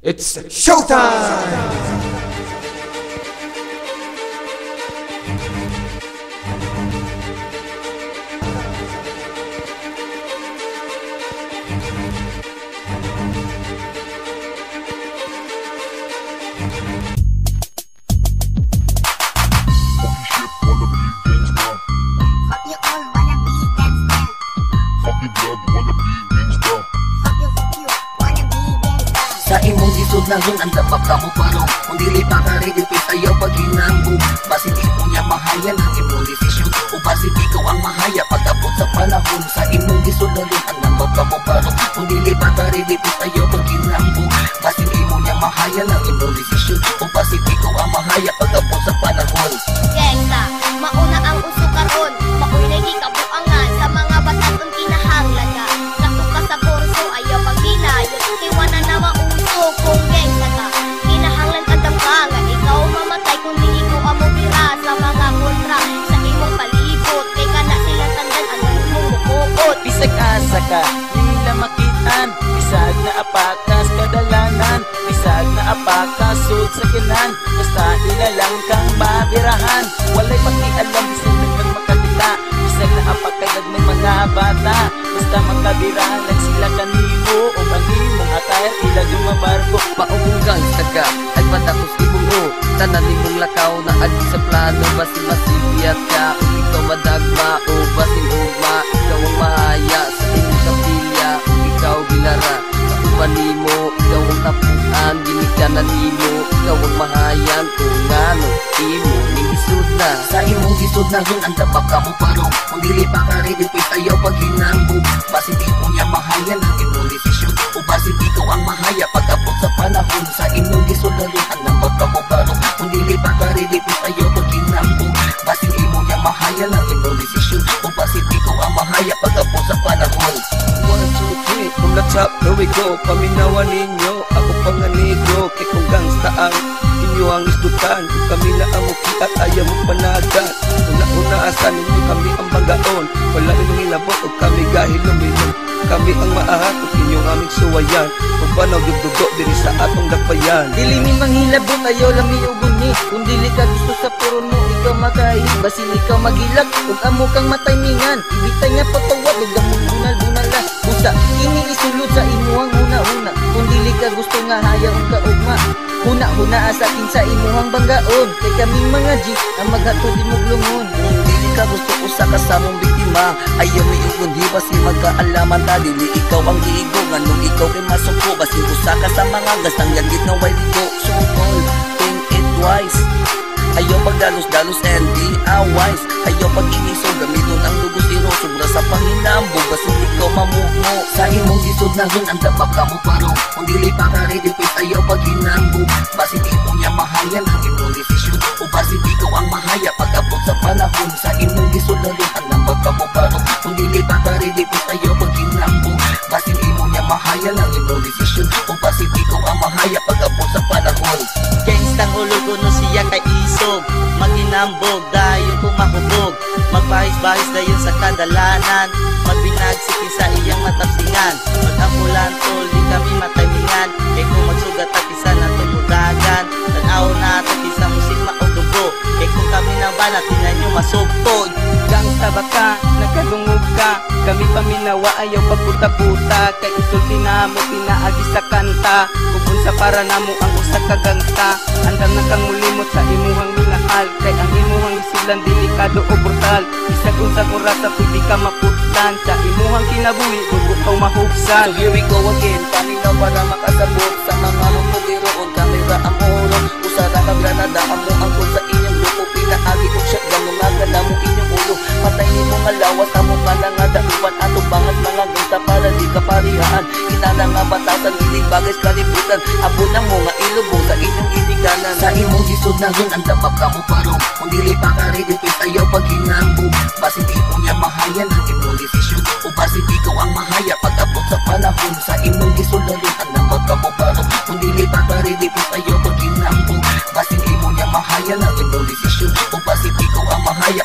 It's showtime! Sa imong isod na ron, ang dapat ka mo parong kung dili pa ka ready, ayaw pag hinambog. Basit imo niya mahayan ang imong desisyon, o basit ikaw ang mahaya pagkabot sa panahon. Sa imong isod na ron, ang dapat ka mo parong kung dili pa ka ready, ayaw pag hinambog. Basit imo niya mahayan ang imong desisyon, o basit ikaw ang mahaya pagkabot sa panahon. Gengsa, mauna ang uso karon, mauna gikabuangan sa mga batatong kinahanglan ka. Sakto ka sa kurso, ayaw pag hinayon, iwanan na mauso. Kung gengsa ka, kinahanglan ka nga ikaw mamatay kung di ikaw amubira sa mga kontra sa imong palibot. Kay ka na sila tandan ang imong bukod. Bisag asa ka, di nila makitaan. Bisag na apakas kadalanan, bisag na apakas sud sa kinan. Basta ilalang kang mabirahan, walay pakialam bisag nagkang makakita. Bisag na apakagad may mga bata, basta magkabirahan lang sila kanimo. O ang imong attire ila dumabarko. Maubunggang taga ay patakos ibuo, tanan nimong lakaw na agi sa plano. Basin masibiyat ka o ikaw madagma, o basin ugma ikaw ang mahaya sa imong kapilya. O ikaw bilara kauban nimo, ikaw ang tapuan ginikanan nimo. Ikaw ang mahayan kung ngano imo nilisod na. Sa imong isod na ron, ang dapat ka mo parong kung dili pa ka ready, ayaw pag hinambog. Basin imo niya mahayan ang imong desisyon, o basin ikaw ang mahaya pagkabot sa panahon. Sa imong isod na ron, ang dapat ka mo parong kung dili pa ka ready, ayaw pag hinambog. Basin imo niya mahayan ang imong desisyon, o basin ikaw ang mahaya pagkabot sa panahon. 1, 2, 3, from the top, here we go. Paminawan ninyo, ako panganigo. Kay kung gangsta ang inyo ang istutan, kung kami na ang muki at ayaw mo panagan. Una-una asan ninyo kami ang banggaon, wala inyong ilabot o kami gahil luminom. Kami ang maahat o inyong aming suwayan, kung banaw dugdugo diri sa atong dapayan. Dili mi manghilabot, ayaw lang mi uguni. Kung dili ka gusto sa puron mo, ikaw makahi. Basin ikaw magilak, kung amo kang mataymingan. Ibitay nga patawad, huwag among bunal-bunal la. Busa, ini isulod sa imuhang una-una. Kung dili ka gusto nga hayaw ang kaugma, huna-huna sa akin sa imuhang banggaon. Kay kaming mga G, ang maghatod imong lungon. Kung dili ka gusto usa ka sa mong biktima, ayaw may ukundi basi magkaalaman ta. Dili ikaw ang giigo, nganong ikaw kay masuko. Basi usa ka sa mga gastang yagit na way ligo. So all, think it twice. Ayaw pagdalos-dalos and di awise. Ayaw pag-inisog, gamiton ang dugo siro. Sobra sa panginambog, basi ikaw mamukmo. Sa imong isod na ron, ang dapat ka mo parong kung dili pa ka ready, ayaw pag-hinambog. Basi imo niya mahayan ang imong desisyon, o basi ikaw ang mahaya pagkabot sa panahon. Sa imong isod na ron, ang dapat ka mo parong kung dili pa ka ready, ayaw pag-hinambog. Basi imo niya mahayan ang imong desisyon, o basi ikaw ang mahaya pagkabot sa panahon. Gangstang ulog ko no siya kay isog, maghinambog dayon kung mahubog. Magbahis-bahis dayon sa kadalanan, magbinagsikin sa iyang matapsingan. Mag-ambulan tol, di kami mataymingan. Kay kung magsugat at isa na tumudagan, tanaw na ito isa musik maudugo. Kay kung kami na ba natin na nyo masugtod. Gangsta ba ka, nagkalungog ka, kami paminawa ayaw pagputa-puta. Kay isulti na mo pinaagi sa kanta, kupunsa para namo ang usa ka gangsta. Andam na kang mulimot sa imuhang minahal, kay ang imuhang isulan delikado o brutal. Isag unsa rasa pwede ka maputlan, sa imuhang kinabuhi dugo ka mahugsan. So here we go again, paminaw para makasabot sa mga mamugiroon. Kamera ang oron, usara ka granada, amo ang kung sa inyong grupo. Pinaagi kong shotgun, mga gala mo inyong ulo. Patay ni mga lawas, amo ka na nga dauban. Ato bangat mga gangsta para di ka parihaan. Kinala nga batasan, hindi bagay sa kalibutan. Abo na mo nga ilubong sa inyong itiganan. Sa imong isod na ron, ang dapat ka mo parong kung dili pa ka ready, ayaw pag-hinambog. Basit imo niya mahayan ang imong desisyon, o basit ikaw ang mahaya pagkabot sa panahon. Sa imong isod na ron, ang dapat ka mo parong kung dili pa ka ready, ayaw pag-hinambog. Basit imo niya mahayan ang imong desisyon, o basit ikaw ang mahaya